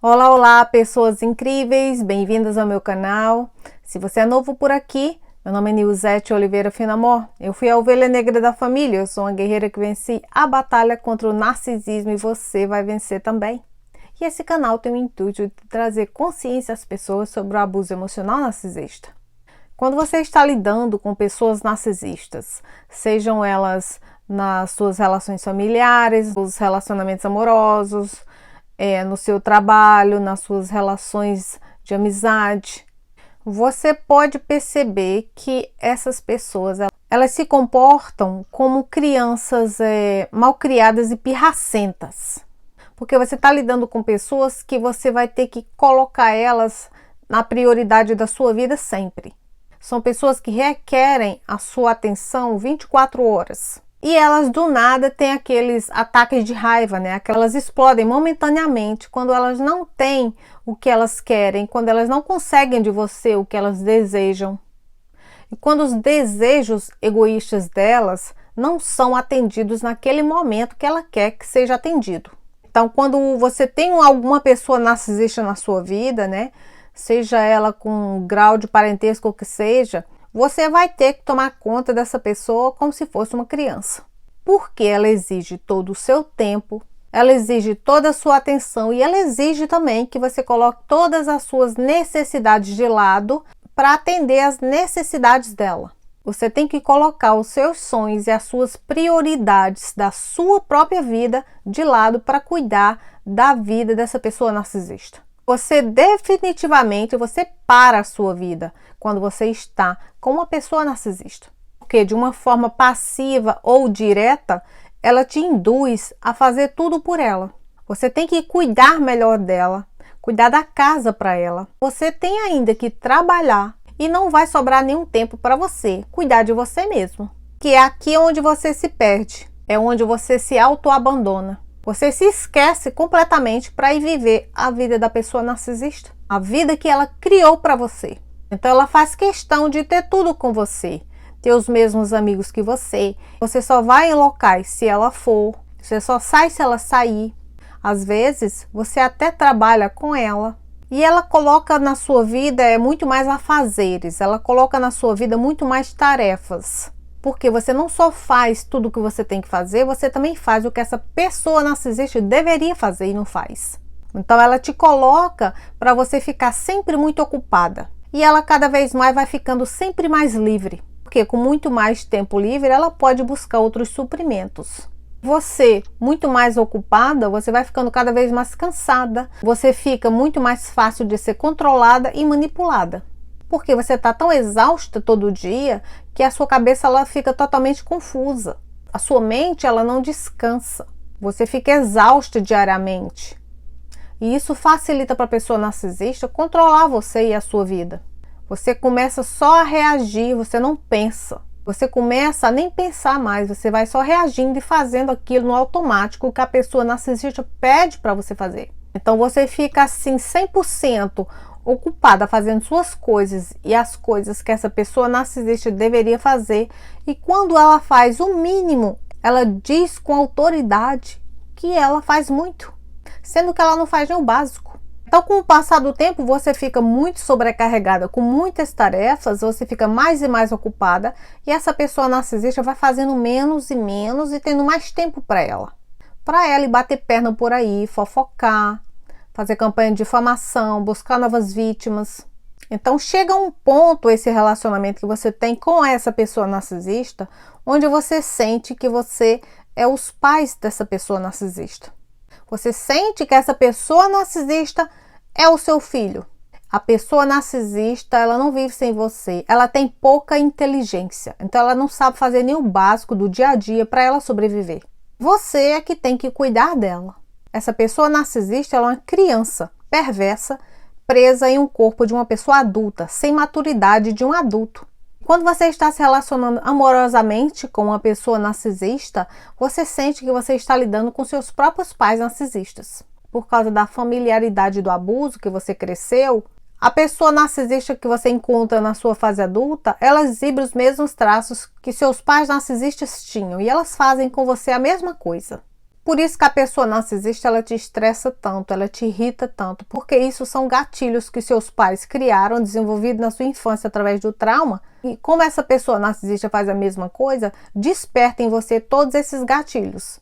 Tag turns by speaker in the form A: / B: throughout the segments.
A: Olá, olá, pessoas incríveis, bem-vindas ao meu canal. Se você é novo por aqui, meu nome é Nilzete Oliveira Finamor. Eu fui a ovelha negra da família, eu sou uma guerreira que venci a batalha contra o narcisismo e você vai vencer também. E esse canal tem o intuito de trazer consciência às pessoas sobre o abuso emocional narcisista. Quando você está lidando com pessoas narcisistas, sejam elas nas suas relações familiares, nos relacionamentos amorosos, no seu trabalho, nas suas relações de amizade, você pode perceber que essas pessoas, elas se comportam como crianças malcriadas e pirracentas. Porque você está lidando com pessoas que você vai ter que colocar elas na prioridade da sua vida sempre. São pessoas que requerem a sua atenção 24 horas. E elas do nada têm aqueles ataques de raiva, né? Elas explodem momentaneamente quando elas não têm o que elas querem, quando elas não conseguem de você o que elas desejam. E quando os desejos egoístas delas não são atendidos naquele momento que ela quer que seja atendido. Então, quando você tem alguma pessoa narcisista na sua vida, né? Seja ela com um grau de parentesco que seja, você vai ter que tomar conta dessa pessoa como se fosse uma criança. Porque ela exige todo o seu tempo, ela exige toda a sua atenção e ela exige também que você coloque todas as suas necessidades de lado para atender às necessidades dela. Você tem que colocar os seus sonhos e as suas prioridades da sua própria vida de lado para cuidar da vida dessa pessoa narcisista. Você definitivamente para a sua vida quando você está com uma pessoa narcisista. Porque de uma forma passiva ou direta, ela te induz a fazer tudo por ela. Você tem que cuidar melhor dela, cuidar da casa para ela. Você tem ainda que trabalhar e não vai sobrar nenhum tempo para você cuidar de você mesmo. Que é aqui onde você se perde, é onde você se autoabandona. Você se esquece completamente para ir viver a vida da pessoa narcisista, a vida que ela criou para você. Então ela faz questão de ter tudo com você, ter os mesmos amigos que você. Você só vai em locais se ela for, você só sai se ela sair. Às vezes você até trabalha com ela. E ela coloca na sua vida muito mais afazeres, ela coloca na sua vida muito mais tarefas. Porque você não só faz tudo o que você tem que fazer, você também faz o que essa pessoa narcisista deveria fazer e não faz. Então ela te coloca para você ficar sempre muito ocupada. E ela cada vez mais vai ficando sempre mais livre. Porque com muito mais tempo livre, ela pode buscar outros suprimentos. Você, muito mais ocupada, você vai ficando cada vez mais cansada. Você fica muito mais fácil de ser controlada e manipulada. Porque você está tão exausta todo dia que a sua cabeça ela fica totalmente confusa. A sua mente ela não descansa. Você fica exausta diariamente. E isso facilita para a pessoa narcisista controlar você e a sua vida. Você começa só a reagir, você não pensa. Você começa a nem pensar mais, você vai só reagindo e fazendo aquilo no automático que a pessoa narcisista pede para você fazer. Então você fica assim 100% ocupada fazendo suas coisas e as coisas que essa pessoa narcisista deveria fazer, e quando ela faz o mínimo, ela diz com autoridade que ela faz muito, sendo que ela não faz nem o básico. Então, com o passar do tempo, você fica muito sobrecarregada com muitas tarefas, você fica mais e mais ocupada, e essa pessoa narcisista vai fazendo menos e menos e tendo mais tempo para ela ir bater perna por aí, fofocar, fazer campanha de difamação, buscar novas vítimas. Então chega um ponto esse relacionamento que você tem com essa pessoa narcisista, onde você sente que você é os pais dessa pessoa narcisista. Você sente que essa pessoa narcisista é o seu filho. A pessoa narcisista, ela não vive sem você. Ela tem pouca inteligência. Então ela não sabe fazer nem o básico do dia a dia para ela sobreviver. Você é que tem que cuidar dela. Essa pessoa narcisista ela é uma criança perversa, presa em um corpo de uma pessoa adulta, sem maturidade de um adulto. Quando você está se relacionando amorosamente com uma pessoa narcisista, você sente que você está lidando com seus próprios pais narcisistas. Por causa da familiaridade do abuso que você cresceu, a pessoa narcisista que você encontra na sua fase adulta, ela exibe os mesmos traços que seus pais narcisistas tinham e elas fazem com você a mesma coisa. Por isso que a pessoa narcisista, ela te estressa tanto, ela te irrita tanto, porque isso são gatilhos que seus pais criaram, desenvolvidos na sua infância através do trauma, e como essa pessoa narcisista faz a mesma coisa, desperta em você todos esses gatilhos.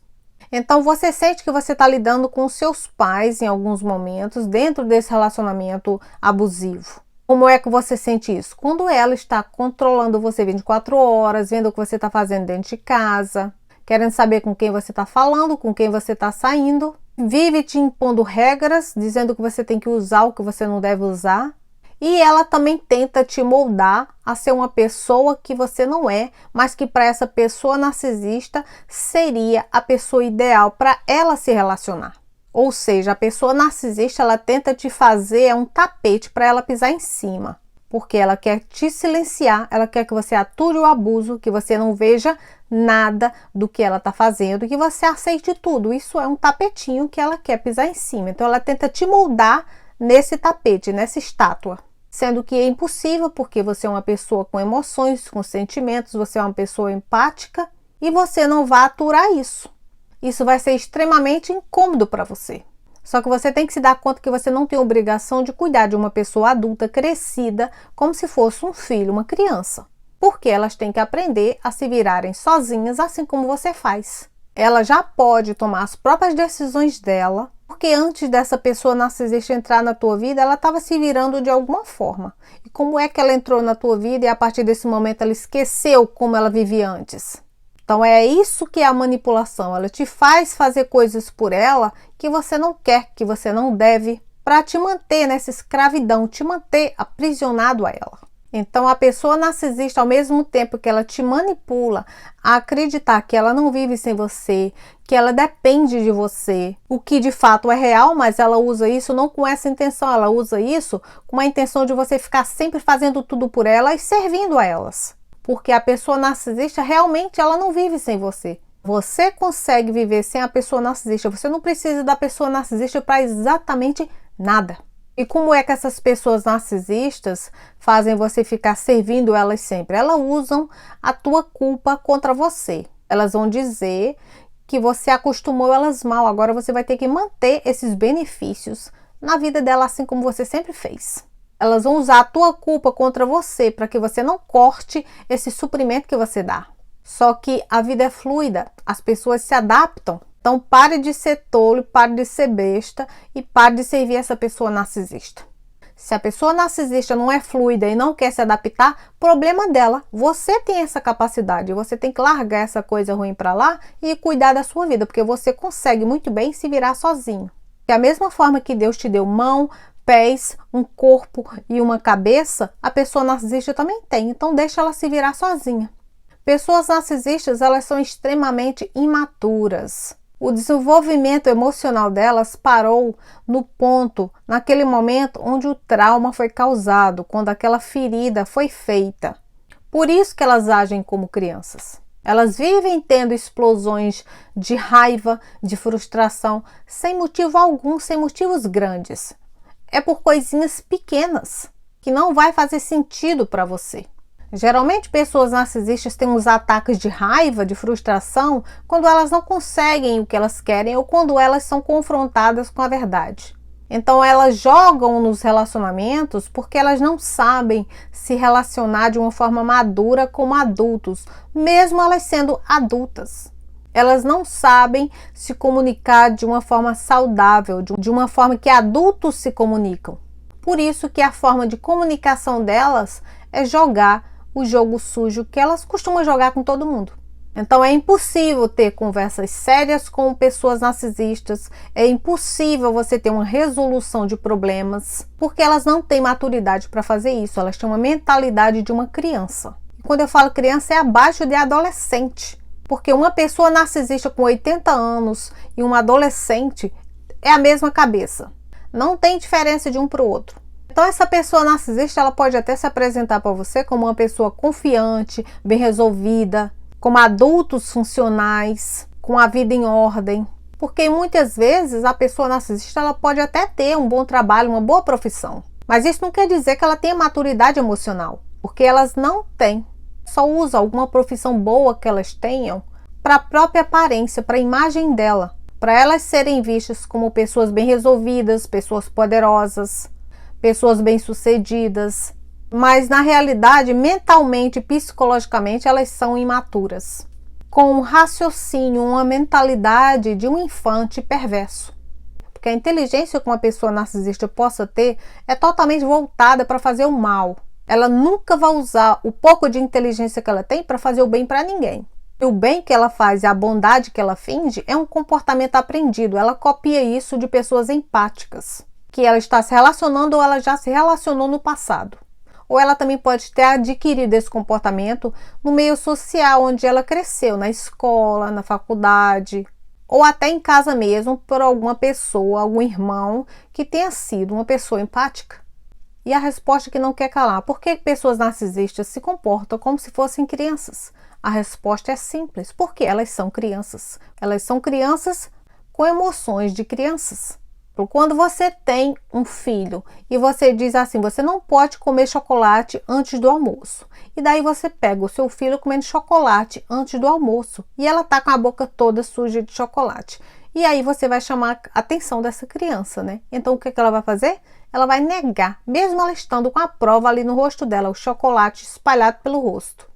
A: Então você sente que você está lidando com os seus pais em alguns momentos, dentro desse relacionamento abusivo. Como é que você sente isso? Quando ela está controlando você 24 horas, vendo o que você está fazendo dentro de casa, querendo saber com quem você está falando, com quem você está saindo, vive te impondo regras, dizendo que você tem que usar o que você não deve usar. E ela também tenta te moldar a ser uma pessoa que você não é, mas que para essa pessoa narcisista seria a pessoa ideal para ela se relacionar. Ou seja, a pessoa narcisista, ela tenta te fazer um tapete para ela pisar em cima. Porque ela quer te silenciar, ela quer que você ature o abuso, que você não veja nada do que ela está fazendo, que você aceite tudo. Isso é um tapetinho que ela quer pisar em cima. Então ela tenta te moldar nesse tapete, nessa estátua. Sendo que é impossível, porque você é uma pessoa com emoções, com sentimentos, você é uma pessoa empática e você não vai aturar isso. Isso vai ser extremamente incômodo para você. Só que você tem que se dar conta que você não tem obrigação de cuidar de uma pessoa adulta, crescida, como se fosse um filho, uma criança. Porque elas têm que aprender a se virarem sozinhas, assim como você faz. Ela já pode tomar as próprias decisões dela, porque antes dessa pessoa narcisista entrar na tua vida, ela estava se virando de alguma forma. E como é que ela entrou na tua vida e a partir desse momento ela esqueceu como ela vivia antes? Então é isso que é a manipulação. Ela te faz fazer coisas por ela que você não quer, que você não deve, para te manter nessa escravidão, te manter aprisionado a ela. Então a pessoa narcisista, ao mesmo tempo que ela te manipula a acreditar que ela não vive sem você, que ela depende de você, o que de fato é real, mas ela usa isso não com essa intenção, ela usa isso com a intenção de você ficar sempre fazendo tudo por ela e servindo a elas. Porque a pessoa narcisista realmente ela não vive sem você. Você consegue viver sem a pessoa narcisista, você não precisa da pessoa narcisista para exatamente nada. E como é que essas pessoas narcisistas fazem você ficar servindo elas sempre? Elas usam a tua culpa contra você. Elas vão dizer que você acostumou elas mal, agora você vai ter que manter esses benefícios na vida dela assim como você sempre fez. Elas vão usar a tua culpa contra você para que você não corte esse suprimento que você dá. Só que a vida é fluida, as pessoas se adaptam. Então pare de ser tolo, pare de ser besta e pare de servir essa pessoa narcisista. Se a pessoa narcisista não é fluida e não quer se adaptar, problema dela. Você tem essa capacidade, você tem que largar essa coisa ruim para lá e cuidar da sua vida, porque você consegue muito bem se virar sozinho. Da mesma forma que Deus te deu mão, pés, um corpo e uma cabeça, a pessoa narcisista também tem, então deixa ela se virar sozinha. Pessoas narcisistas, elas são extremamente imaturas. O desenvolvimento emocional delas parou no ponto, naquele momento onde o trauma foi causado, quando aquela ferida foi feita. Por isso que elas agem como crianças. Elas vivem tendo explosões de raiva, de frustração, sem motivo algum, sem motivos grandes. É por coisinhas pequenas, que não vai fazer sentido para você. Geralmente pessoas narcisistas têm uns ataques de raiva, de frustração, quando elas não conseguem o que elas querem ou quando elas são confrontadas com a verdade. Então elas jogam nos relacionamentos porque elas não sabem se relacionar de uma forma madura como adultos, mesmo elas sendo adultas. Elas não sabem se comunicar de uma forma saudável, de uma forma que adultos se comunicam. Por isso que a forma de comunicação delas é jogar o jogo sujo que elas costumam jogar com todo mundo. Então é impossível ter conversas sérias com pessoas narcisistas, é impossível você ter uma resolução de problemas, porque elas não têm maturidade para fazer isso, elas têm uma mentalidade de uma criança. Quando eu falo criança é abaixo de adolescente, porque uma pessoa narcisista com 80 anos e uma adolescente é a mesma cabeça, não tem diferença de um para o outro. Então essa pessoa narcisista, ela pode até se apresentar para você como uma pessoa confiante, bem resolvida, como adultos funcionais, com a vida em ordem. Porque muitas vezes a pessoa narcisista, ela pode até ter um bom trabalho, uma boa profissão. Mas isso não quer dizer que ela tenha maturidade emocional, porque elas não têm. Só usa alguma profissão boa que elas tenham para a própria aparência, para a imagem dela. para elas serem vistas como pessoas bem resolvidas, pessoas poderosas, pessoas bem-sucedidas, mas na realidade, mentalmente e psicologicamente, elas são imaturas, com um raciocínio, uma mentalidade de um infante perverso. Porque a inteligência que uma pessoa narcisista possa ter é totalmente voltada para fazer o mal. Ela nunca vai usar o pouco de inteligência que ela tem para fazer o bem para ninguém. E o bem que ela faz e a bondade que ela finge é um comportamento aprendido. Ela copia isso de pessoas empáticas, que ela está se relacionando ou ela já se relacionou no passado. Ou ela também pode ter adquirido esse comportamento no meio social, onde ela cresceu, na escola, na faculdade, ou até em casa mesmo, por alguma pessoa, algum irmão que tenha sido uma pessoa empática. E a resposta que não quer calar: por que pessoas narcisistas se comportam como se fossem crianças? A resposta é simples: porque elas são crianças. Elas são crianças com emoções de crianças. Quando você tem um filho e você diz assim: você não pode comer chocolate antes do almoço. E daí você pega o seu filho comendo chocolate antes do almoço e ela tá com a boca toda suja de chocolate. E aí você vai chamar a atenção dessa criança, né? Então o que ela vai fazer? Ela vai negar, mesmo ela estando com a prova ali no rosto dela, o chocolate espalhado pelo rosto.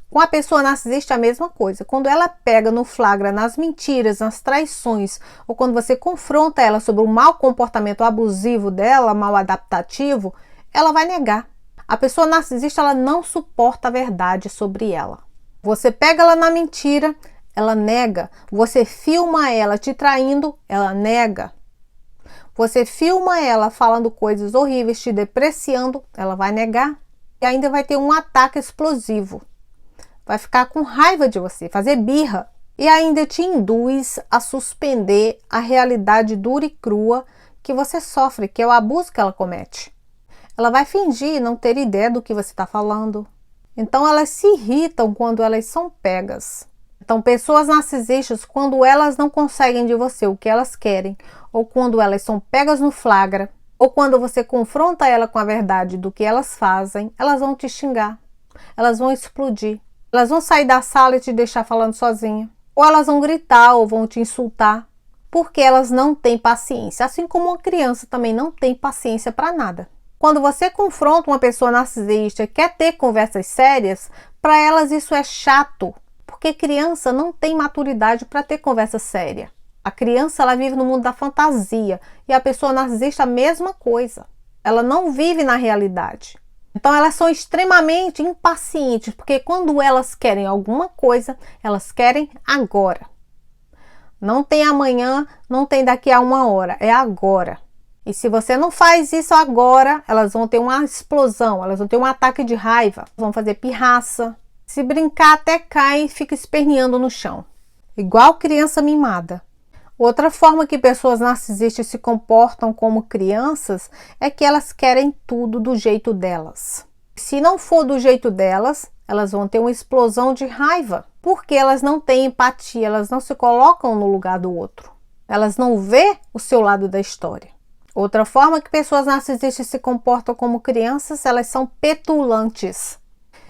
A: Com a pessoa narcisista é a mesma coisa. Quando ela pega no flagra, nas mentiras, nas traições, ou quando você confronta ela sobre o mau comportamento abusivo dela, mal adaptativo, ela vai negar. A pessoa narcisista, ela não suporta a verdade sobre ela. Você pega ela na mentira, ela nega. Você filma ela te traindo, ela nega. Você filma ela falando coisas horríveis, te depreciando, ela vai negar. E ainda vai ter um ataque explosivo. Vai ficar com raiva de você, fazer birra. E ainda te induz a suspender a realidade dura e crua que você sofre, que é o abuso que ela comete. Ela vai fingir não ter ideia do que você está falando. Então elas se irritam quando elas são pegas. Então pessoas narcisistas, quando elas não conseguem de você o que elas querem, ou quando elas são pegas no flagra, ou quando você confronta ela com a verdade do que elas fazem, elas vão te xingar, elas vão explodir. Elas vão sair da sala e te deixar falando sozinha. Ou elas vão gritar ou vão te insultar. Porque elas não têm paciência. Assim como uma criança também não tem paciência para nada. Quando você confronta uma pessoa narcisista e quer ter conversas sérias, para elas isso é chato. Porque criança não tem maturidade para ter conversa séria. A criança, ela vive no mundo da fantasia. E a pessoa narcisista a mesma coisa. Ela não vive na realidade. Então elas são extremamente impacientes, porque quando elas querem alguma coisa, elas querem agora. Não tem amanhã, não tem daqui a 1 hora, é agora. E se você não faz isso agora, elas vão ter uma explosão, elas vão ter um ataque de raiva, vão fazer pirraça. Se brincar até cai e fica esperneando no chão. Igual criança mimada. Outra forma que pessoas narcisistas se comportam como crianças é que elas querem tudo do jeito delas. Se não for do jeito delas, elas vão ter uma explosão de raiva, porque elas não têm empatia, elas não se colocam no lugar do outro. Elas não vê o seu lado da história. Outra forma que pessoas narcisistas se comportam como crianças, elas são petulantes.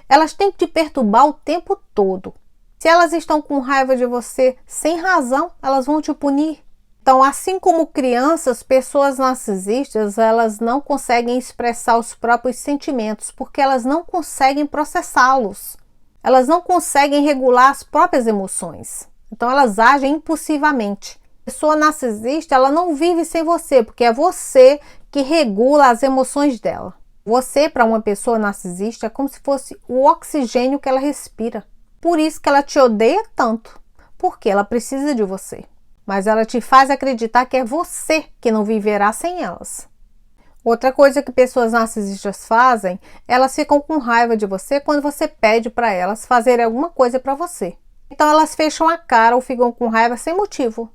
A: Elas têm que te perturbar o tempo todo. Se elas estão com raiva de você sem razão, elas vão te punir. Então, assim como crianças, pessoas narcisistas, elas não conseguem expressar os próprios sentimentos, porque elas não conseguem processá-los. Elas não conseguem regular as próprias emoções. Então, elas agem impulsivamente. A pessoa narcisista, ela não vive sem você, porque é você que regula as emoções dela. Você, para uma pessoa narcisista, é como se fosse o oxigênio que ela respira. Por isso que ela te odeia tanto, porque ela precisa de você. Mas ela te faz acreditar que é você que não viverá sem elas. Outra coisa que pessoas narcisistas fazem, elas ficam com raiva de você quando você pede para elas fazerem alguma coisa para você. Então elas fecham a cara ou ficam com raiva sem motivo.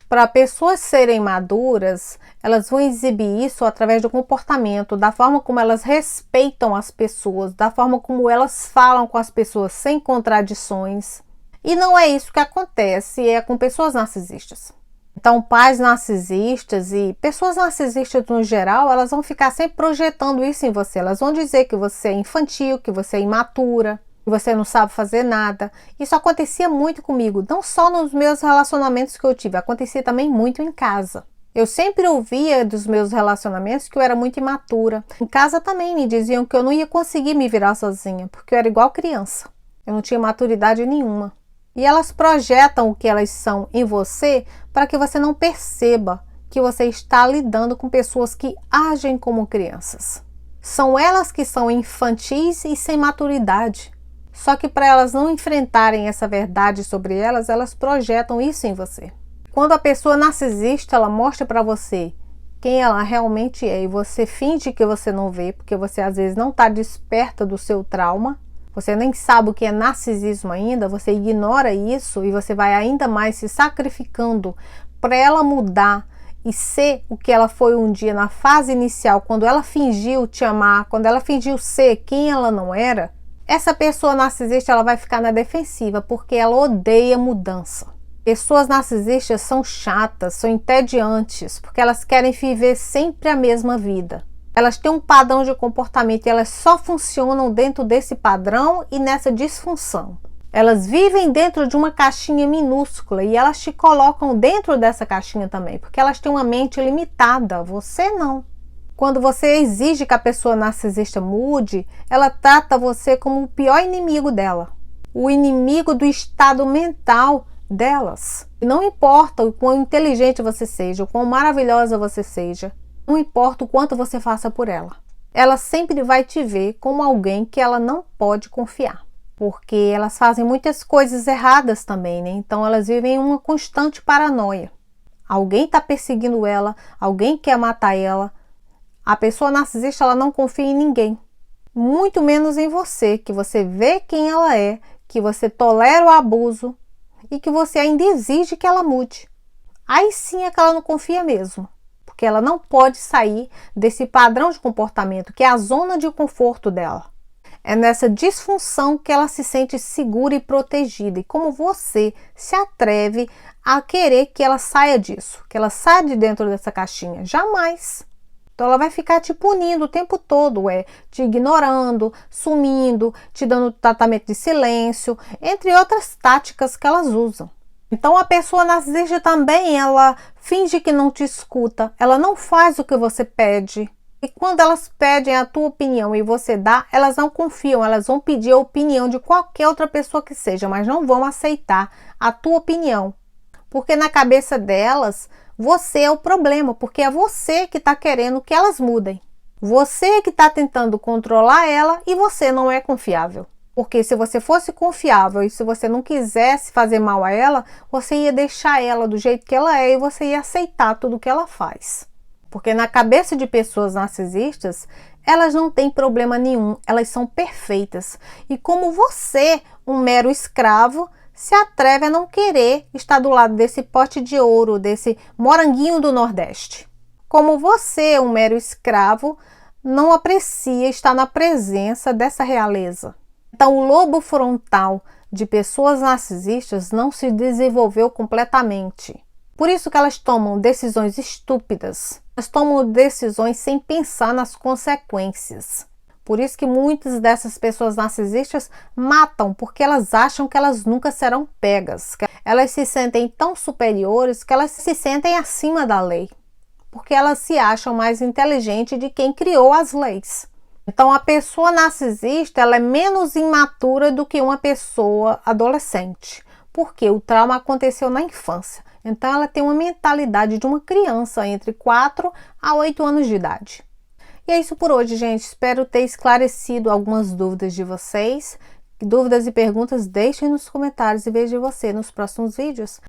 A: Para pessoas serem maduras, elas vão exibir isso através do comportamento, da forma como elas respeitam as pessoas, da forma como elas falam com as pessoas sem contradições. E não é isso que acontece, é com pessoas narcisistas. Então, pais narcisistas e pessoas narcisistas no geral, elas vão ficar sempre projetando isso em você. Elas vão dizer que você é infantil, que você é imatura, e você não sabe fazer nada. Isso acontecia muito comigo, não só nos meus relacionamentos que eu tive, acontecia também muito em casa. Eu sempre ouvia dos meus relacionamentos que eu era muito imatura. Em casa também me diziam que eu não ia conseguir me virar sozinha, porque eu era igual criança. Eu não tinha maturidade nenhuma. E elas projetam o que elas são em você para que você não perceba que você está lidando com pessoas que agem como crianças. São elas que são infantis e sem maturidade. Só que para elas não enfrentarem essa verdade sobre elas, elas projetam isso em você. Quando a pessoa narcisista, ela mostra para você quem ela realmente é e você finge que você não vê, porque você às vezes não está desperta do seu trauma, você nem sabe o que é narcisismo ainda, você ignora isso e você vai ainda mais se sacrificando para ela mudar e ser o que ela foi um dia na fase inicial, quando ela fingiu te amar, quando ela fingiu ser quem ela não era. Essa pessoa narcisista, ela vai ficar na defensiva, porque ela odeia mudança. Pessoas narcisistas são chatas, são entediantes, porque elas querem viver sempre a mesma vida. Elas têm um padrão de comportamento e elas só funcionam dentro desse padrão e nessa disfunção. Elas vivem dentro de uma caixinha minúscula e elas te colocam dentro dessa caixinha também, porque elas têm uma mente limitada, você não. Quando você exige que a pessoa narcisista mude, ela trata você como o pior inimigo dela, o inimigo do estado mental delas. Não importa o quão inteligente você seja, o quão maravilhosa você seja, não importa o quanto você faça por ela. Ela sempre vai te ver como alguém que ela não pode confiar, porque elas fazem muitas coisas erradas também, né? Então elas vivem uma constante paranoia. Alguém está perseguindo ela, alguém quer matar ela. A pessoa narcisista, ela não confia em ninguém, muito menos em você, que você vê quem ela é, que você tolera o abuso e que você ainda exige que ela mude. Aí sim é que ela não confia mesmo, porque ela não pode sair desse padrão de comportamento, que é a zona de conforto dela. É nessa disfunção que ela se sente segura e protegida. E como você se atreve a querer que ela saia disso, que ela saia de dentro dessa caixinha? Jamais! Então ela vai ficar te punindo o tempo todo, te ignorando, sumindo, te dando tratamento de silêncio, entre outras táticas que elas usam. Então a pessoa narcisista também, ela finge que não te escuta, ela não faz o que você pede. E quando elas pedem a tua opinião e você dá, elas não confiam, elas vão pedir a opinião de qualquer outra pessoa que seja, mas não vão aceitar a tua opinião. Porque na cabeça delas, você é o problema, porque é você que está querendo que elas mudem. Você que está tentando controlar ela e você não é confiável. Porque se você fosse confiável e se você não quisesse fazer mal a ela, você ia deixar ela do jeito que ela é e você ia aceitar tudo que ela faz. Porque na cabeça de pessoas narcisistas, elas não têm problema nenhum, elas são perfeitas. E como você, um mero escravo, se atreve a não querer estar do lado desse pote de ouro, desse moranguinho do Nordeste. Como você, um mero escravo, não aprecia estar na presença dessa realeza. Então, o lobo frontal de pessoas narcisistas não se desenvolveu completamente. Por isso que elas tomam decisões estúpidas. Elas tomam decisões sem pensar nas consequências. Por isso que muitas dessas pessoas narcisistas matam, porque elas acham que elas nunca serão pegas. Elas se sentem tão superiores que elas se sentem acima da lei. Porque elas se acham mais inteligentes de quem criou as leis. Então a pessoa narcisista, ela é menos imatura do que uma pessoa adolescente. Porque o trauma aconteceu na infância. Então ela tem uma mentalidade de uma criança entre 4 a 8 anos de idade. E é isso por hoje, gente. Espero ter esclarecido algumas dúvidas de vocês. Dúvidas e perguntas, deixem nos comentários e vejo você nos próximos vídeos.